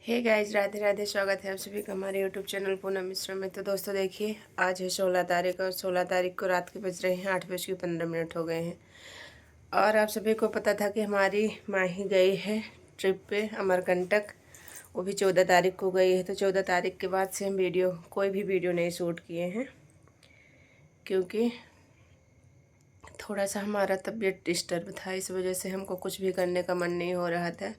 Hey guys, Radhe Radhe. स्वागत है आप सभी का हमारे यूट्यूब चैनल पूनम मिश्रा में। तो दोस्तों देखिए, आज है 16 तारीख और 16 तारीख को रात के बज रहे हैं 8:15 हो गए हैं। और आप सभी को पता था कि हमारी माही गई है ट्रिप पे अमरकंटक, वो भी 14 तारीख को गई है। तो 14 तारीख के बाद से हम कोई भी वीडियो नहीं शूट किए हैं, क्योंकि थोड़ा सा हमारा तबीयत डिस्टर्ब था। इस वजह से हमको कुछ भी करने का मन नहीं हो रहा था,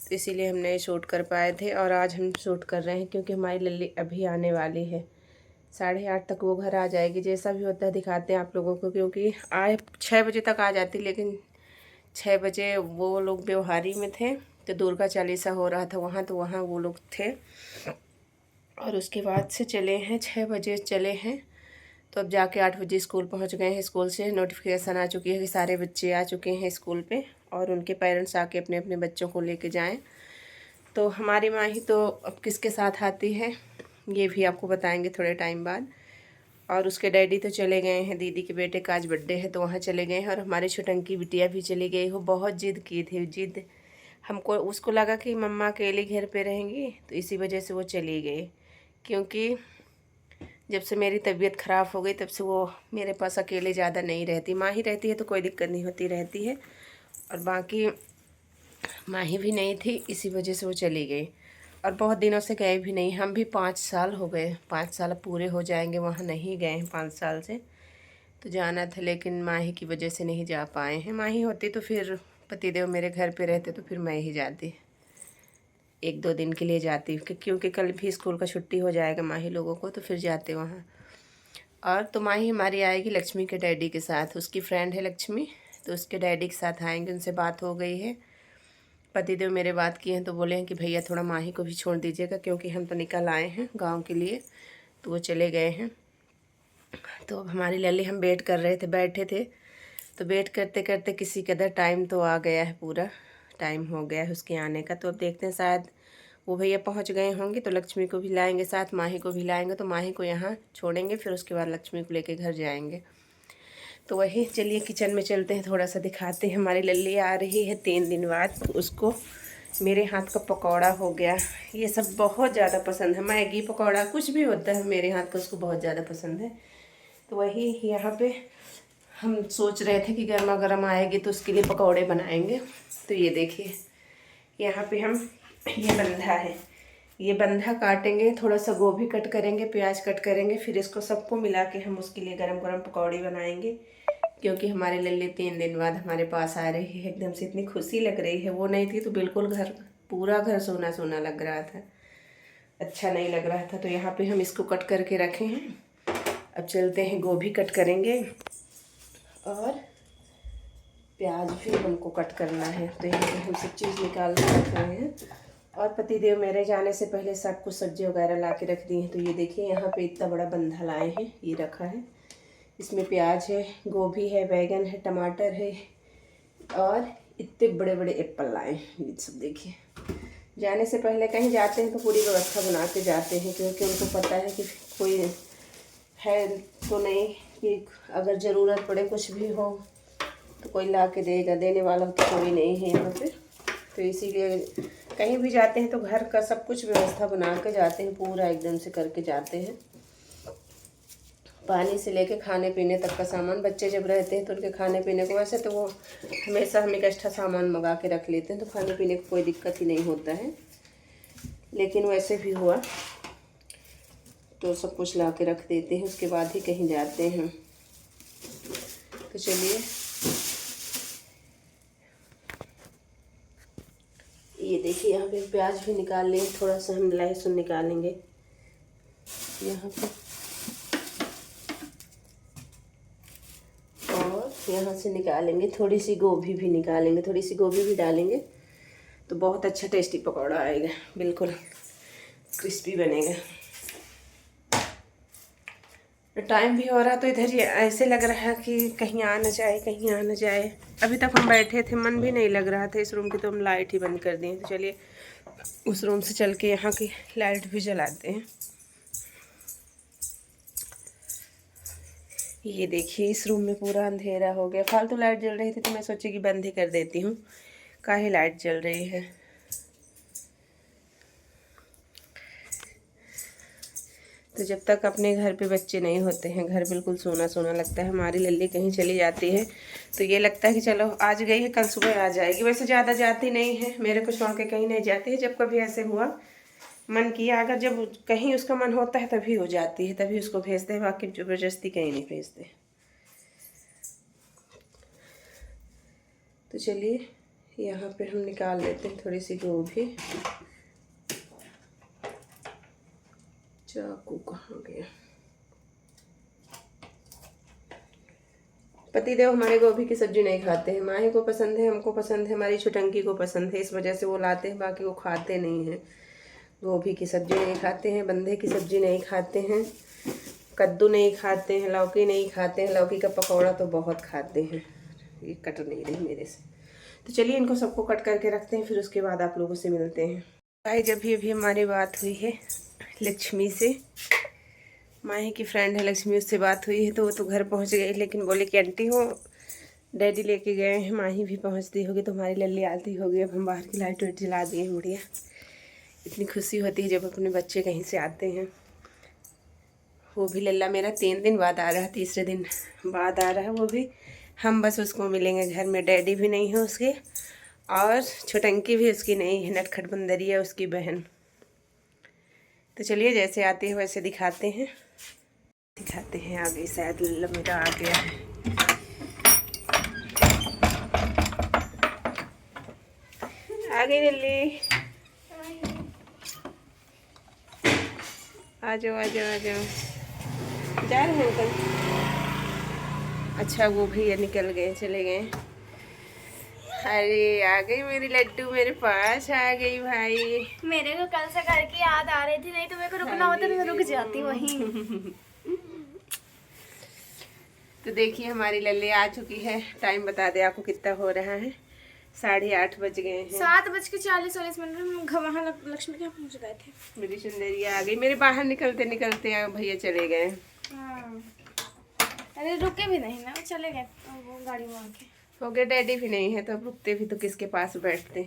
तो इसीलिए हम नहीं शूट कर पाए थे। और आज हम शूट कर रहे हैं क्योंकि हमारी लल्ली अभी आने वाली है। 8:30 तक वो घर आ जाएगी। जैसा भी होता है दिखाते हैं आप लोगों को, क्योंकि आए 6 बजे तक आ जाती, लेकिन 6 बजे वो लोग व्यवहारी में थे, तो दुर्गा चालीसा हो रहा था वहाँ, तो वहाँ वो लोग थे। और उसके बाद से चले हैं, 6 बजे चले हैं, तो अब जाके 8 बजे स्कूल पहुंच गए हैं। स्कूल से नोटिफिकेशन आ चुकी है कि सारे बच्चे आ चुके हैं स्कूल पे, और उनके पेरेंट्स आके अपने अपने बच्चों को लेके जाएं। तो हमारी माँ ही तो अब किसके साथ आती है ये भी आपको बताएंगे थोड़े टाइम बाद। और उसके डैडी तो चले गए हैं, दीदी के बेटे का आज बर्थडे है तो वहाँ चले गए हैं। और हमारी छोटंकी बिटिया भी चली गई। वो बहुत जिद की थी, जिद हमको, उसको लगा कि मम्मा अकेले घर पे रहेंगी, तो इसी वजह से वो चली गई। क्योंकि जब से मेरी तबीयत ख़राब हो गई तब से वो मेरे पास अकेले ज़्यादा नहीं रहती। माँ ही रहती है तो कोई दिक्कत नहीं होती रहती है, और बाकी माँ ही भी नहीं थी, इसी वजह से वो चली गई। और बहुत दिनों से गए भी नहीं। हम भी 5 साल हो गए, 5 साल पूरे हो जाएंगे वहाँ नहीं गए हैं 5 साल से। तो जाना था, लेकिन माँ ही की वजह से नहीं जा पाए हैं। माँ ही होती तो फिर पतिदेव मेरे घर पे रहते तो फिर मैं ही जाती, 1-2 दिन के लिए जाती, क्योंकि कल भी स्कूल का छुट्टी हो जाएगा माही लोगों को, तो फिर जाते वहाँ। और तो माही हमारी आएगी लक्ष्मी के डैडी के साथ, उसकी फ्रेंड है लक्ष्मी, तो उसके डैडी के साथ आएंगे। उनसे बात हो गई है, पतिदेव मेरे बात किए हैं, तो बोले हैं कि भैया थोड़ा माही को भी छोड़ दीजिएगा, क्योंकि हम तो निकल आए हैं गांव के लिए, तो वो चले गए हैं। तो अब हमारी लल्ली, हम वेट कर रहे थे, बैठे थे, तो वेट करते करते किसी कदर टाइम तो आ गया है, पूरा टाइम हो गया है उसके आने का। तो अब देखते हैं, शायद वो भैया पहुंच गए होंगे तो लक्ष्मी को भी लाएंगे साथ, माही को भी लाएंगे, तो माही को यहाँ छोड़ेंगे, फिर उसके बाद लक्ष्मी को लेके घर जाएंगे। तो वही चलिए किचन में चलते हैं, थोड़ा सा दिखाते हैं। हमारी लल्ली आ रही है 3 दिन बाद, तो उसको मेरे हाथ का पकौड़ा हो गया, ये सब बहुत ज़्यादा पसंद है। मैगी पकौड़ा कुछ भी होता है मेरे हाथ का उसको बहुत ज़्यादा पसंद है। तो वही यहाँ पे हम सोच रहे थे कि गर्मा गर्म आएगी तो उसके लिए पकौड़े बनाएंगे। तो ये देखिए, यहाँ पे हम, ये बंधा है, ये बंधा काटेंगे, थोड़ा सा गोभी कट करेंगे, प्याज कट करेंगे, फिर इसको सबको मिला के हम उसके लिए गरम गरम पकौड़ी बनाएंगे। क्योंकि हमारे लल्ली 3 दिन बाद हमारे पास आ रही है, एकदम से इतनी खुशी लग रही है। वो नहीं थी तो बिल्कुल घर, पूरा घर सोना सोना लग रहा था, अच्छा नहीं लग रहा था। तो यहाँ पे हम इसको कट करके रखे हैं। अब चलते हैं, गोभी कट करेंगे और प्याज भी हमको कट करना है। तो यहाँ पे हम सब चीज़ निकाल के रख रहे हैं। और पतिदेव मेरे जाने से पहले सब कुछ सब्जी वगैरह ला के रख दी है। तो ये देखिए, यहाँ पे इतना बड़ा बंधा लाए हैं, ये रखा है। इसमें प्याज है, गोभी है, बैगन है, टमाटर है, और इतने बड़े बड़े एप्पल लाए हैं। ये सब देखिए, जाने से पहले कहीं जाते हैं तो पूरी व्यवस्था बना के जाते हैं, क्योंकि उनको पता है कि कोई है तो नहीं, कि अगर ज़रूरत पड़े कुछ भी हो तो कोई ला के देगा, देने वाला तो कोई नहीं है यहाँ पे। तो इसीलिए कहीं भी जाते हैं तो घर का सब कुछ व्यवस्था बना के जाते हैं, पूरा एकदम से करके जाते हैं। पानी से लेके खाने पीने तक का सामान, बच्चे जब रहते हैं तो उनके खाने पीने को, वैसे तो वो हमेशा हम एक एक्स्ट्रा सामान मंगा के रख लेते हैं, तो खाने पीने को कोई दिक्कत ही नहीं होता है। लेकिन वैसे भी हुआ तो सब कुछ ला के रख देते हैं, उसके बाद ही कहीं जाते हैं। तो चलिए, ये देखिए, यहाँ पे प्याज भी निकाल लें, थोड़ा सा हम लहसुन निकालेंगे यहाँ पे, और यहाँ से निकालेंगे थोड़ी सी गोभी भी निकालेंगे, थोड़ी सी गोभी भी डालेंगे, तो बहुत अच्छा टेस्टी पकौड़ा आएगा, बिल्कुल क्रिस्पी बनेगा। तो टाइम भी हो रहा, तो इधर ये ऐसे लग रहा है कि कहीं आ न जाए, कहीं आ न जाए। अभी तक हम बैठे थे, मन भी नहीं लग रहा था इस रूम की, तो हम लाइट ही बंद कर दिए। तो चलिए उस रूम से चल के यहाँ की लाइट भी जलाते हैं। ये देखिए, इस रूम में पूरा अंधेरा हो गया। फालतू लाइट जल रही थी तो मैं सोची कि बंद ही कर देती हूँ, काहे लाइट जल रही है। तो जब तक अपने घर पे बच्चे नहीं होते हैं घर बिल्कुल सोना सोना लगता है। हमारी लल्ली कहीं चली जाती है तो ये लगता है कि चलो आज गई है कल सुबह आ जाएगी। वैसे ज़्यादा जाती नहीं है, मेरे को छोड़ के कहीं नहीं जाती है। जब कभी ऐसे हुआ मन किया, अगर जब कहीं उसका मन होता है तभी हो जाती है, तभी उसको भेजते हैं, बाकी ज़बरदस्ती कहीं नहीं भेजते। तो चलिए यहाँ पे हम निकाल लेते हैं थोड़ी सी गोभी। चाकू कहाँ गया? पतिदेव हमारे गोभी की सब्जी नहीं खाते हैं। माही को पसंद है, हमको पसंद है, हमारी छुटंकी को पसंद है, इस वजह से वो लाते हैं, बाकी वो खाते नहीं हैं। गोभी की सब्जी नहीं खाते हैं, बंधे की सब्जी नहीं खाते हैं, कद्दू नहीं खाते हैं, लौकी नहीं खाते हैं। लौकी का पकौड़ा तो बहुत खाते हैं। ये कट नहीं रही मेरे से। तो चलिए इनको सबको कट करके रखते हैं, फिर उसके बाद आप लोगों से मिलते हैं। भाई जब भी अभी हमारी बात हुई है लक्ष्मी से, माही की फ्रेंड है लक्ष्मी, उससे बात हुई है तो वो तो घर पहुंच गई, लेकिन बोले कि आंटी हो डैडी लेके गए हैं, माही भी पहुंचती होगी तो हमारी लल्ली आती होगी। अब हम बाहर की लाइट वाइट जला दिए हैं। बढ़िया, इतनी खुशी होती है जब अपने बच्चे कहीं से आते हैं। वो भी लल्ला मेरा 3 दिन बाद आ रहा है, तीसरे दिन बाद आ रहा है वो भी। हम बस उसको मिलेंगे घर में, डैडी भी नहीं है उसके और छुटंकी भी उसकी नहीं है, नटखट बंदरी है उसकी बहन। तो चलिए जैसे आते हैं वैसे दिखाते हैं आ गई शायद लल्ला मेरा आ गया है। आ गई लल्ली, आ जाओ आ जाओ आ जाओ। जा रहे हैं अंकल? अच्छा वो भैया निकल गए, चले गए। अरे आ गई मेरी लड्डू, मेरे पास आ गई भाई। मेरे को कल से घर की याद आ रही थी, नहीं तो मेरे को रुकना होता तो मैं रुक जाती वहीं। तो देखिए हमारी लल्ली आ चुकी है। टाइम बता दे आपको कितना हो रहा है? 8:30 बज गए हैं। 7:40-40 मिनट हम वहाँ लक्ष्मी के यहाँ पहुँच गए थे। मेरी सुंदरी आ गई। मेरे बाहर निकलते निकलते भैया चले गए। अरे रुके भी नहीं ना, चले गए वो गाड़ी में आके। हो गए, डैडी भी नहीं है तो अब रुकते भी तो किसके पास बैठते।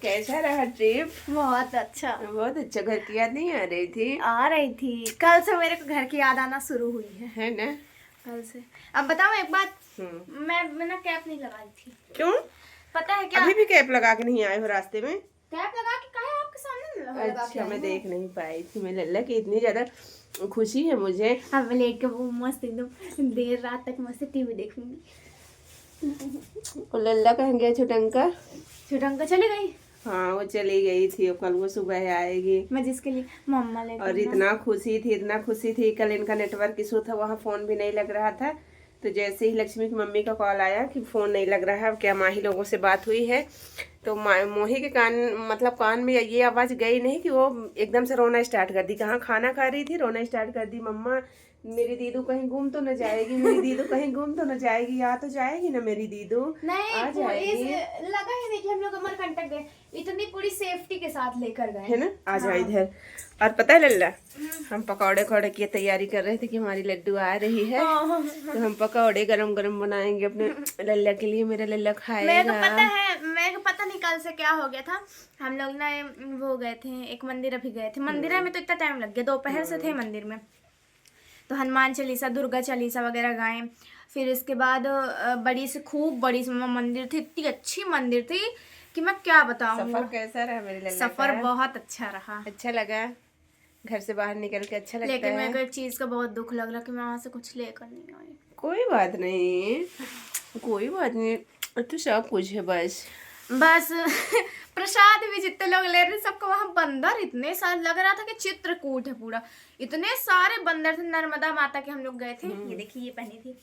कैसा रहा ट्रिप? बहुत अच्छा, बहुत अच्छा। घर की याद नहीं आ रही थी? आ रही थी, कल से मेरे को घर की याद आना शुरू हुई है ना? कल से। अब बताओ एक बात, मैं ना कैप नहीं लगाई थी। क्यों? पता है क्या? अभी भी कैप लगा के नहीं आए हो रास्ते में? कैप लगा के कहा है आपके सामने लगा? अच्छा मैं देख नहीं पाई थी। मैं लल्ला की इतनी ज्यादा खुशी है मुझे। अब लेट के वो मस्त एकदम देर रात तक मस्त टीवी देखूंगी। और लल्ला कहाँ गया छुटंका? छुटंका चली गई। हाँ वो चली गई थी, कल वो सुबह आएगी। मैं जिसके लिए मम्मा ले और इतना खुशी थी। कल इनका नेटवर्क इशू था, वहाँ फोन भी नहीं लग रहा था। तो जैसे ही लक्ष्मी की मम्मी का कॉल आया कि फ़ोन नहीं लग रहा है, अब क्या माही लोगों से बात हुई है, तो मोही के कान में ये आवाज़ गई नहीं कि वो एकदम से रोना स्टार्ट कर दी। कहाँ खाना खा रही थी, रोना स्टार्ट कर दी, मम्मा मेरी दीदू कहीं गुम तो न जाएगी, मेरी दीदू कहीं गुम तो न जाएगी, आ तो जाएगी ना मेरी दीदू? नहीं आ जाएगी। लगा ही नहीं कि हम लोग अमरकंटक गए, इतनी पूरी सेफ्टी के साथ लेकर गए है ना। आ जाओ इधर। और पता है लल्ला, हम पकौड़े की तैयारी कर रहे थे कि हमारी लड्डू आ रही है, तो हम पकौड़े गरम गरम बनाएंगे अपने लल्ला के लिए। मेरा लल्ला खाएगा। मेरे को पता नहीं कल से क्या हो गया था। हम लोग ना वो गए थे, एक मंदिर अभी गए थे। मंदिर में तो इतना टाइम लग गया, दोपहर से थे मंदिर में। तो हनुमान चालीसा, दुर्गा चालीसा वगैरह गाएं। फिर इसके बाद खूब बड़ी मंदिर थी, इतनी अच्छी मंदिर थी कि मैं क्या बताऊं। सफर कैसा रहा मेरे लल्ला? सफर बहुत अच्छा रहा। अच्छा लगा? घर से बाहर निकल के अच्छा लगता है? लेकिन मेरे को एक चीज का बहुत दुख लग रहा कि मैं वहां से कुछ लेकर नहीं आई। कोई बात नहीं, कोई बात नहीं, तो सब कुछ है बस प्रसाद भी जितने लोग ले रहे थे सबको वहां बंदर इतने सारे लग रहा था कि चित्रकूट है पूरा। इतने सारे बंदर थे। नर्मदा माता के हम लोग गए थे। ये देखिए, ये पहनी थी,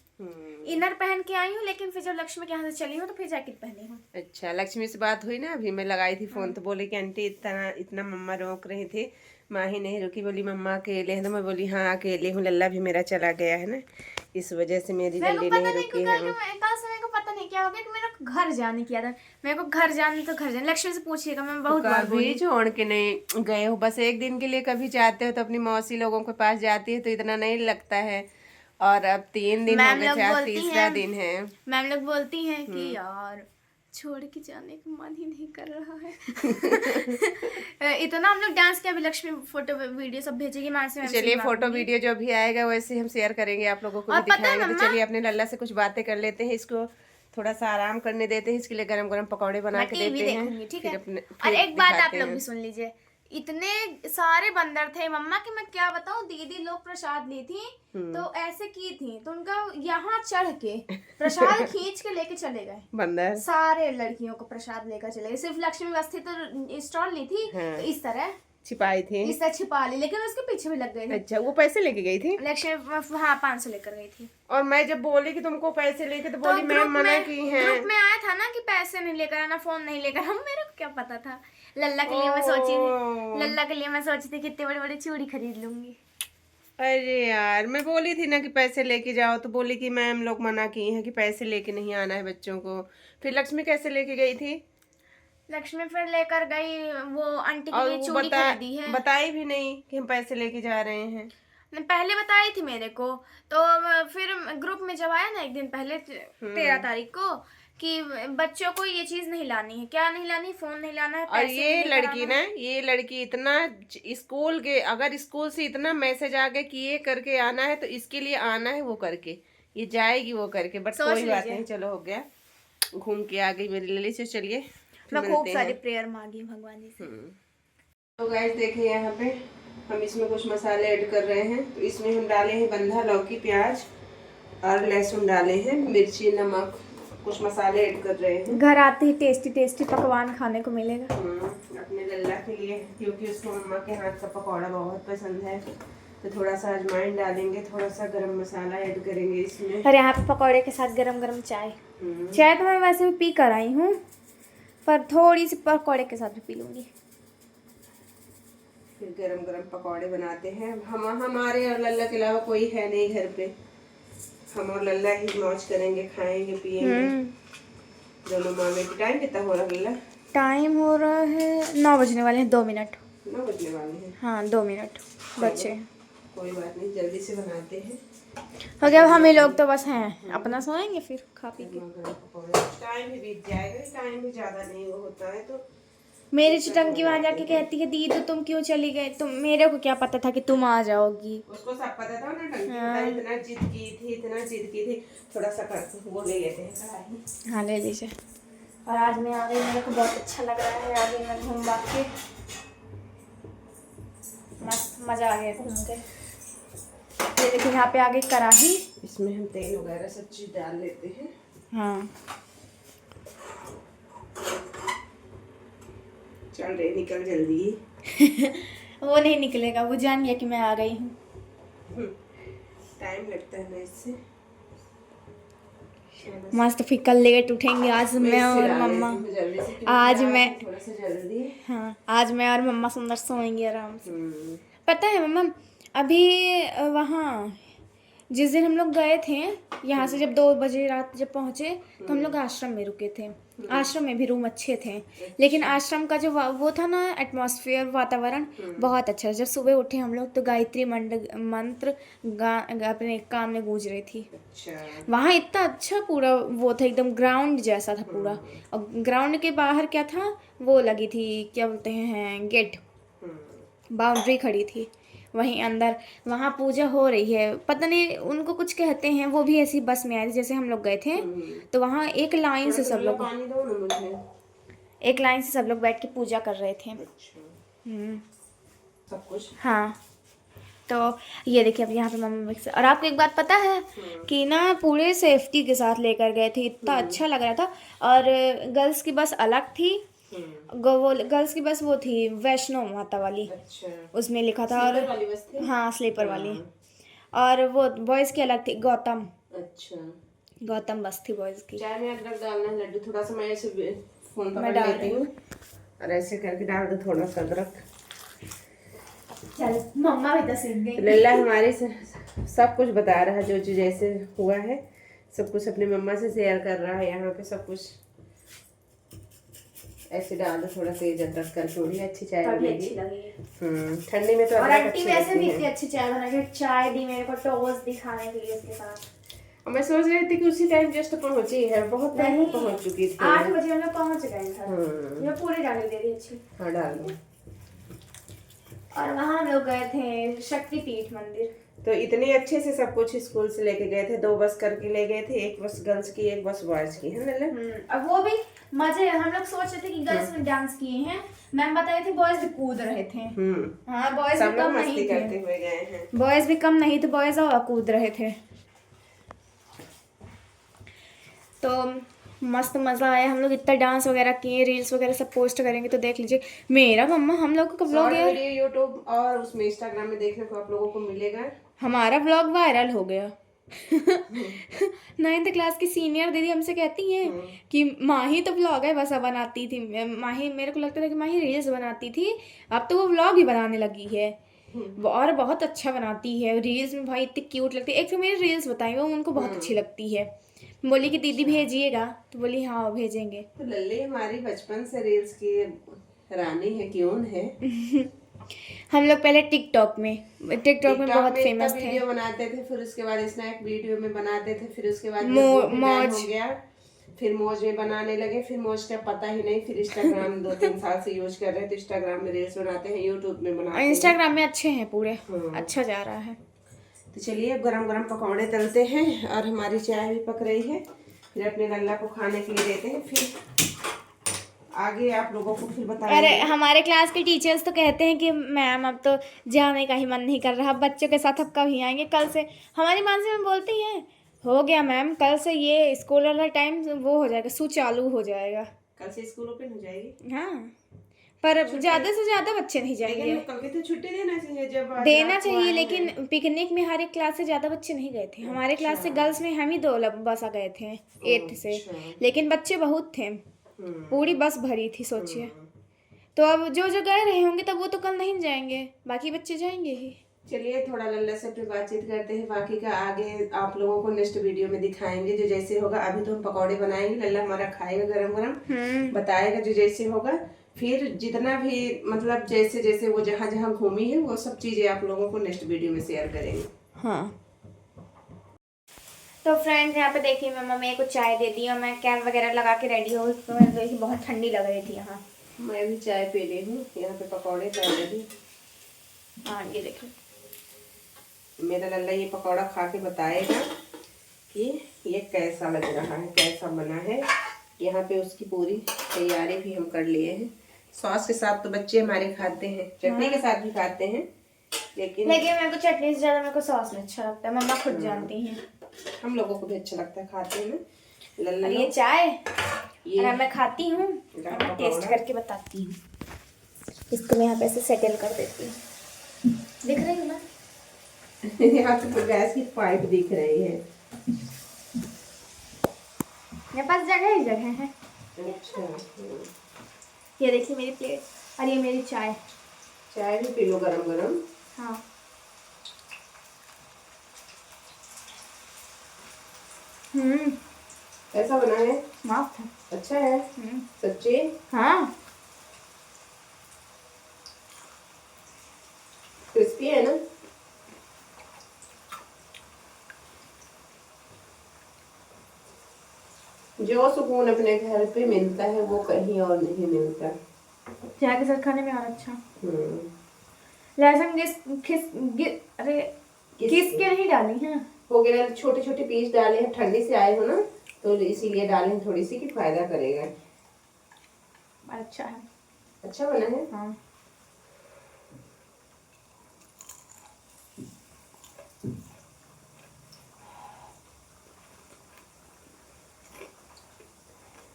इनर पहन के आई हूँ, लेकिन फिर जब लक्ष्मी के यहाँ से चली हूँ तो फिर जैकेट पहनी हूँ। अच्छा, लक्ष्मी से बात हुई ना अभी? मैं लगाई थी फोन तो बोले कि आंटी इतना मम्मा रोक रही थी, माही नहीं रुकी, बोली मम्मा अकेले हैं। तो मैं बोली हाँ अकेले हूँ, लल्ला भी मेरा चला गया है ना, इस वजह से मेरी लल्ली नहीं रुकी है। मेरे को पता नहीं क्या हो गया कि मेरे को घर जाने की आदत। मेरे को घर जाने लक्ष्मी से पूछिएगा, मैं बहुत बार कभी छोड़ के नहीं गए हो? बस एक दिन के लिए कभी जाते हो तो अपनी मौसी लोगों के पास जाती है तो इतना नहीं लगता है। और अब 3 दिन हो गए, तीसरा दिन है। मैम लोग बोलती हैं कि यार छोड़ के जाने का मन ही नहीं कर रहा है। इतना हम लोग डांस किया, अभी लक्ष्मी फोटो वीडियो सब भेजेगी माँ से। चलिए फोटो वीडियो जो भी आएगा वैसे हम शेयर करेंगे, आप लोगों को और भी पता है दिखाएंगे। तो मम्मा? चलिए अपने लल्ला से कुछ बातें कर लेते हैं, इसको थोड़ा सा आराम करने देते हैं, इसके लिए गरम गरम पकौड़े बना मैं के टीवी देते हैं। देखूंगी, ठीक है। फिर और एक बात आप दिखाते लोग हैं। भी सुन लीजिए, इतने सारे बंदर थे मम्मा कि मैं क्या बताऊं। दीदी लोग प्रसाद ली थी तो ऐसे की थी, तो उनका यहाँ चढ़ के प्रसाद खींच के लेके चले गए बंदर सारे लड़कियों को प्रसाद लेकर चले गए। सिर्फ लक्ष्मी व्यवस्थित तो स्टॉल ली थी, हाँ। तो इस तरह छिपाई थी, इस तरह छिपा ली, लेकिन उसके पीछे भी लग गए थे। अच्छा वो पैसे लेके गई थी लक्ष्मी हाँ 500 लेकर गई थी। और मैं जब बोली कि तुमको पैसे लेके तो बोली मैम मना की है। ग्रुप में आया था ना कि पैसे नहीं लेकर आना, फोन नहीं लेकर आना। मेरे को क्या पता था। लल्ला के लिए मैं सोची थी, लल्ला के लिए मैं सोची थी कितने बड़े बड़े चूड़ी खरीद लूंगी। अरे यार मैं बोली थी ना कि पैसे लेके जाओ, तो बोली कि मैम लोग मना की हैं कि पैसे लेके नहीं आना है बच्चों को। फिर लक्ष्मी कैसे लेके गई थी? लक्ष्मी फिर लेकर गई, वो आंटी के और लिए वो चूड़ी खरीदी है। बताई भी नहीं कि हम पैसे लेके जा रहे हैं। पहले बताई थी मेरे को, तो फिर ग्रुप में जब आया ना एक दिन पहले 13 तारीख को कि बच्चों को ये चीज नहीं लानी है। क्या नहीं लानी? फोन नहीं लाना है, और पैसे ये नहीं लेकर लड़की आना। ना, ये लड़की इतना स्कूल के, अगर स्कूल से इतना मैसेज आ गया कि ये करके आना है तो इसके लिए आना है वो करके, ये जाएगी वो करके। बट कोई बात नहीं, चलो हो गया, घूम के आ गई मेरी लली से। चलिए मैं खूब सारी प्रेयर मांगी भगवान जी से। तो गाइस देखिए यहाँ पे हम इसमें कुछ मसाले ऐड कर रहे हैं। तो इसमें हम डाले हैं बंधा लौकी, प्याज और लहसुन डाले हैं, मिर्ची, नमक, कुछ मसाले ऐड कर रहे हैं। घर आते ही टेस्टी टेस्टी पकवान खाने को मिलेगा अपने लल्ला के लिए, क्योंकि उसको मम्मा के हाथ का पकौड़ा बहुत पसंद है। तो थोड़ा सा अजवाइन डालेंगे, थोड़ा सा गरम मसाला ऐड करेंगे इसमें। और यहाँ पे पकौड़े के साथ गरम गरम चाय। चाय तो मैं वैसे भी पी कर आई हूँ, पर थोड़ी सी पकौड़े के साथ भी पी लूंगी। फिर गरम गरम पकौड़े बनाते हैं। हमारे और लल्ला के अलावा कोई है नहीं घर पे, हम और लल्ला ही मौज करेंगे, खाएंगे पिएंगे दोनों माँ बेटी। टाइम कितना हो रहा है लल्ला? टाइम हो रहा है 9 बजने वाले हैं, 2 मिनट। 9 बजने वाले हैं, हाँ 2 मिनट बच्चे। कोई बात नहीं, जल्दी से बनाते हैं। हो गया, हमें लोग तो बस हैं, अपना सोएंगे फिर खा पी के। टाइम भी बीत जाएगा, टाइम भी ज्यादा नहीं वो होता है। तो मेरी चिटंकी वहां जाके कहती है दीदी तुम क्यों चली गई? तुम, मेरे को क्या पता था कि तुम आ जाओगी। उसको सब पता था ना, टंकी इतना जिद की थी, इतना जिद की थी। थोड़ा सा वो ले लेते हैं कढ़ाई। हाँ ले लीजिए। और आज मैं आ गई, मेरे को बहुत अच्छा लग रहा है। आगे मैं घूम भाग के मस्त मजा आ गया घूम के। ये देखिए यहाँ पे आगे कढ़ाई, इसमें हम तेल वगैरह सब चीज डाल लेते हैं। हाँ चल रही, निकल जल्दी। वो नहीं निकलेगा, वो जान गया कि मैं आ गई हूँ। टाइम लगता है ना इससे। मस्त फिर कल लेट उठेंगे आज मैं और मम्मा। आज मैं थोड़ा सा जल्दी। हाँ आज मैं और मम्मा सुंदर सोएंगे आराम से। पता है मम्मा, अभी वहाँ जिस दिन हम लोग गए थे यहाँ से, जब 2 बजे रात जब पहुँचे तो हम लोग आश्रम में रुके थे। आश्रम में भी रूम अच्छे थे, लेकिन आश्रम का जो वो था ना एटमॉस्फेयर, वातावरण बहुत अच्छा। जब सुबह उठे हम लोग तो गायत्री मंत्र अपने कान में गूंज रही थी। वहाँ इतना अच्छा पूरा वो था, एकदम ग्राउंड जैसा था पूरा। और ग्राउंड के बाहर क्या था, वो लगी थी, क्या बोलते हैं, गेट, बाउंड्री खड़ी थी। वहीं अंदर वहाँ पूजा हो रही है, पता नहीं उनको कुछ कहते हैं। वो भी ऐसी बस में आए थे जैसे हम लोग गए थे। तो वहाँ एक लाइन से सब लोग बैठ के पूजा कर रहे थे। सब कुछ। हाँ तो ये देखिए अब यहाँ पे मम्मी से। और आपको एक बात पता है कि ना पूरे सेफ्टी के साथ लेकर गए थे, इतना अच्छा लग रहा था। और गर्ल्स की बस अलग थी, वो गर्ल्स की बस वो थी वैष्णो माता वाली। अच्छा। उसमें लिखा था। और वाली बस थी? हाँ स्लीपर वाली। और वो बॉयज़ की अलग थी, गौतम। अच्छा, गौतम बस थी बॉयज़ की। चाय में अदरक डालना है लड्डू, थोड़ा सा मैं ऐसे फोन पकड़ लेती हूँ और ऐसे करके डाल दो थोड़ा सा अदरक। चल मम्मा भी तो सीख गई। लल्ला हमारे सब कुछ बता रहा है, जो जो जैसे हुआ है सब कुछ अपनी मम्मा से शेयर कर रहा है। यहाँ पे सब कुछ ऐसे डाल दो, थोड़ा तेज अदरक करके, बड़ी अच्छी चाय बनेगी। ठंडी में तो और अदरक आंटी वैसे भी इतनी अच्छी चाय बना के चाय दी मेरे को टोस्ट दिखाने के लिए उसके साथ। मैं सोच रही थी कि उसी टाइम जस्ट पहुंची है, बहुत पहले पहुंच चुकी थी। 8 बजे हम लोग पहुंच गए थे। मैं पूरी डाली दे दी अच्छी। हाँ डाल दो। और वहाँ हम लोग गए थे शक्तिपीठ मंदिर। तो इतने अच्छे से सब कुछ स्कूल से लेके गए थे, 2 बस करके ले गए थे, एक बस गर्ल्स की एक बस बॉयज की, है ना। अब वो भी मजे, हम लोग सोच रहे थे कि गर्ल्स में डांस किए हैं, मैम बताए थे बॉयज भी कूद रहे थे। हाँ बॉयज भी कम नहीं थे, करते हुए गए हैं। बॉयज भी कम नहीं थे, बॉयज और कूद रहे थे। तो मस्त मज़ा आया, हम लोग इतना डांस वगैरह किए, रील्स वगैरह सब पोस्ट करेंगे तो देख लीजिए। मेरा मम्मा हम लोग का व्लॉग है वीडियो यूट्यूब और उसमें इंस्टाग्राम में देखने को आप लोगों को मिलेगा। हमारा व्लॉग वायरल हो गया। 9th क्लास की सीनियर दीदी हमसे कहती हैं कि माही तो व्लॉग है बस अब बनाती थी, माही मेरे को लगता था कि माही रील्स बनाती थी, अब तो वो व्लॉग ही बनाने लगी है और बहुत अच्छा बनाती है रील्स में। भाई इतनी क्यूट लगती है। एक तो मेरी रील्स बताई वो उनको बहुत अच्छी लगती है, बोली कि दीदी भेजिएगा, तो बोली हाँ भेजेंगे। तो लल्ली हमारी बचपन से रील्स की रानी है, क्यों है। हम लोग पहले टिकटॉक में बहुत फेमस थे, वीडियो बनाते थे, फिर उसके बाद स्नैप वीडियो में बनाते थे, फिर उसके बाद मौज हो गया, फिर मौज में बनाने लगे, फिर मौज का पता ही नहीं, फिर इंस्टाग्राम 2-3 साल से यूज कर रहे हैं, तो इंस्टाग्राम में रील्स बनाते हैं, यूट्यूब में बनाते हैं। इंस्टाग्राम में अच्छे हैं पूरे, अच्छा जा रहा है। तो चलिए अब गरम गरम पकौड़े तलते हैं और हमारी चाय भी पक रही है, फिर अपने लल्ला को खाने के लिए देते हैं, फिर आगे आप लोगों को फिर बताएंगे। अरे हमारे क्लास के टीचर्स तो कहते हैं कि मैम अब तो जाने का ही मन नहीं कर रहा, बच्चों के साथ अब कभी आएंगे, कल से हमारी मानसी मैम बोलती हैं हो गया मैम, कल से ये स्कूल वाला टाइम वो हो जाएगा, सुचालू हो जाएगा, कल से स्कूल ओपन हो जाएगी। हाँ पर ज्यादा से ज्यादा बच्चे नहीं जाएंगे, कल के तो छुट्टी देना चाहिए, जब देना चाहिए, लेकिन पिकनिक में हर एक क्लास से ज्यादा बच्चे नहीं गए थे। हमारे क्लास से गर्ल्स में हम ही 2 बस आ गए थे 8th से, लेकिन बच्चे बहुत थे, पूरी बस भरी थी सोचिए। तो अब जो जो गए रहे होंगे तब वो तो कल नहीं जाएंगे, बाकी बच्चे जाएंगे ही। चलिए थोड़ा लल्ला से अपनी बातचीत करते हैं, बाकी का आगे आप लोगों को नेक्स्ट वीडियो में दिखाएंगे जो जैसे होगा। अभी तो हम पकौड़े बनाएंगे, लल्ला हमारा खाएगा गरम गरम, बताएगा जो जैसे होगा, फिर जितना भी मतलब जैसे जैसे वो जहाँ जहाँ घूमी है वो सब चीजें आप लोगों को नेक्स्ट वीडियो में शेयर करेंगे। हाँ तो फ्रेंड्स यहाँ पे देखिए मम्मा मेरे को चाय दे दी और मैं कैप वगैरह लगा के रेडी हो, तो बहुत ठंडी लग रही थी यहाँ। मैं भी चाय पी ली हूँ, यहाँ पे पकौड़े तल रही। हाँ ये देखिए मेरा लल्ला ये पकौड़ा खा के बताएगा कि ये कैसा लग रहा है, कैसा बना है। यहाँ पे उसकी पूरी तैयारी भी हम कर लिए हैं। सॉस के साथ तो बच्चे हमारे खाते हैं, चटनी के साथ भी खाते हैं, लेकिन मेरे को चटनी से ज्यादा मेरे को सॉस में अच्छा लगता है, मम्मा खुद जानती हैं। हम लोगों को भी अच्छा लगता है, खाते हैं ना लल्ला। ये चाय ये मैं खाती हूँ, मैं टेस्ट करके बताती हूँ। इसको मैं यहाँ पे ऐसे सेटल कर देती हूँ, दिख रही हूँ ना। यहाँ पे तो गैस की पाइप दिख रही है, मेरे पास जगह ही जगह है। अच्छा ये देखिए मेरी प्लेट और ये मेरी चाय। चाय भी पी लो गरम गरम। हाँ कैसा बना है? माफ था, अच्छा है सच्ची। हाँ क्रिस्पी है ना। जो सुकून अपने घर पे मिलता है वो कहीं और नहीं मिलता। चाय के साथ खाने में और अच्छा। लहसुन किस के नहीं डाली है, हो गया, छोटे छोटे पीस डाले हैं, ठंडी से आए हो ना तो इसीलिए डाले हैं थोड़ी सी कि फायदा करेगा। अच्छा है, अच्छा बना है। हाँ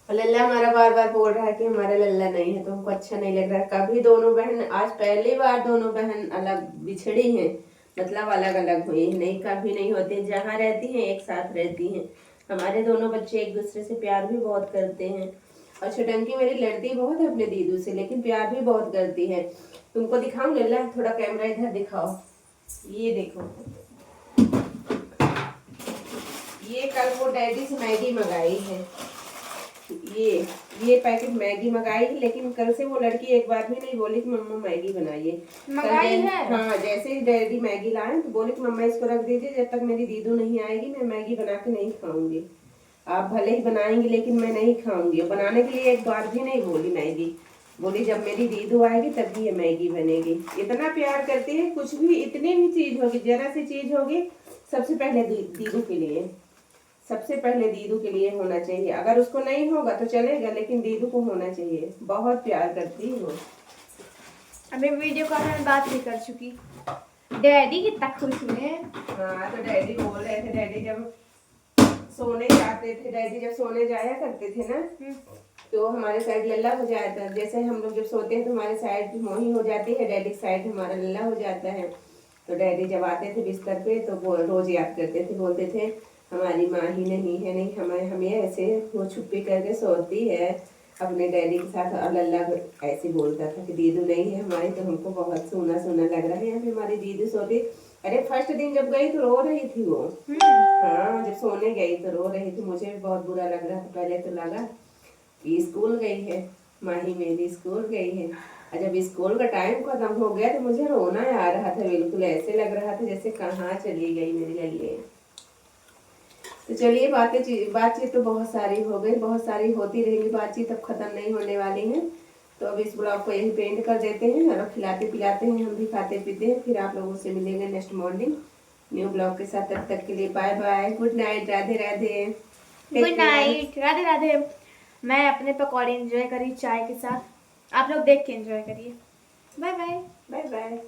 लल्ला हमारा बार बार बोल रहा है कि हमारा लल्ला नहीं है, तो हमको अच्छा नहीं लग रहा है। कभी दोनों बहन, आज पहली बार दोनों बहन अलग बिछड़ी हैं, मतलब अलग अलग हुई है, नहीं कभी नहीं होती, जहाँ रहती हैं एक साथ रहती हैं। हमारे दोनों बच्चे एक दूसरे से प्यार भी बहुत करते हैं, और छोटंकी मेरी लड़ती बहुत है अपने दीदू से, लेकिन प्यार भी बहुत करती है। तुमको दिखाऊं लल्ला, थोड़ा कैमरा इधर दिखाओ, ये देखो, ये कल वो डैडी से मैगी मंगाई है, ये पैकेट मैगी मंगाई है, लेकिन कल से वो लड़की एक बार भी नहीं बोली कि मम्मा मैगी बनाइए। मंगाई है। हाँ, जैसे ही डैडी मैगी लाए तो बोले कि मम्मा इसको रख दीजिए, जब तक मेरी दीदू नहीं आएगी मैं मैगी बना के नहीं खाऊंगी। आप भले ही बनाएंगी लेकिन मैं नहीं खाऊंगी। बनाने के लिए एक बार भी नहीं बोली मैगी, बोली जब मेरी दीदू आएगी तभी ये मैगी बनेगी। इतना प्यार करती है, कुछ भी इतनी भी चीज होगी, जरा सी चीज होगी, सबसे पहले दीदू के लिए, सबसे पहले दीदू के लिए होना चाहिए। अगर उसको नहीं होगा तो चलेगा, लेकिन दीदू को होना चाहिए। बहुत प्यार करती है वो। अभी वीडियो कॉल में बात भी कर चुकी। डैडी कितना खुश हुए। हाँ, तो डैडी बोल रहे थे, डैडी जब सोने जाते थे, डैडी जब सोने जाया करते थे ना, तो हमारे साइड लल्ला हो जाता है। जैसे हम लोग जब सोते हैं तो हमारे साइड मोही हो जाती है, डैडी साइड हमारा लल्ला हो जाता है। तो डैडी जब आते थे बिस्तर पे तो वो रोज याद करते थे, बोलते थे हमारी माँ ही नहीं है, नहीं हमें ऐसे वो छुपी करके सोती है अपने डैडी के साथ। और लल्ला ऐसे बोलता था कि दीदू नहीं है हमारी, तो हमको बहुत सूना सूना लग रहा है, यहाँ पे हमारी दीदी सोती। अरे फर्स्ट दिन जब गई तो रो रही थी वो। हाँ, जब सोने गई तो रो रही थी। मुझे भी बहुत बुरा लग रहा था। पहले तो लगा कि स्कूल गई है, माही मेरी स्कूल गई है। और जब स्कूल का टाइम खत्म हो गया तो मुझे रोना आ रहा था। बिल्कुल ऐसे लग रहा था जैसे कहाँ चली गई मेरी लल्ले। तो चलिए, बातचीत तो बहुत सारी हो गई, बहुत सारी होती रहेगी बातचीत, अब खत्म नहीं होने वाली है। तो अब इस ब्लॉग को यही पेंट कर देते हैं और खिलाते पिलाते हैं, हम भी खाते पीते हैं। फिर आप लोगों से मिलेंगे नेक्स्ट मॉर्निंग न्यू ब्लॉग के साथ। तब तक के लिए bye bye, good night, Radhe Radhe. Good night, Radhe Radhe. मैं अपने पकौड़े एंजॉय करी चाय के साथ, आप लोग देख के एंजॉय करिए। Bye bye. Bye bye.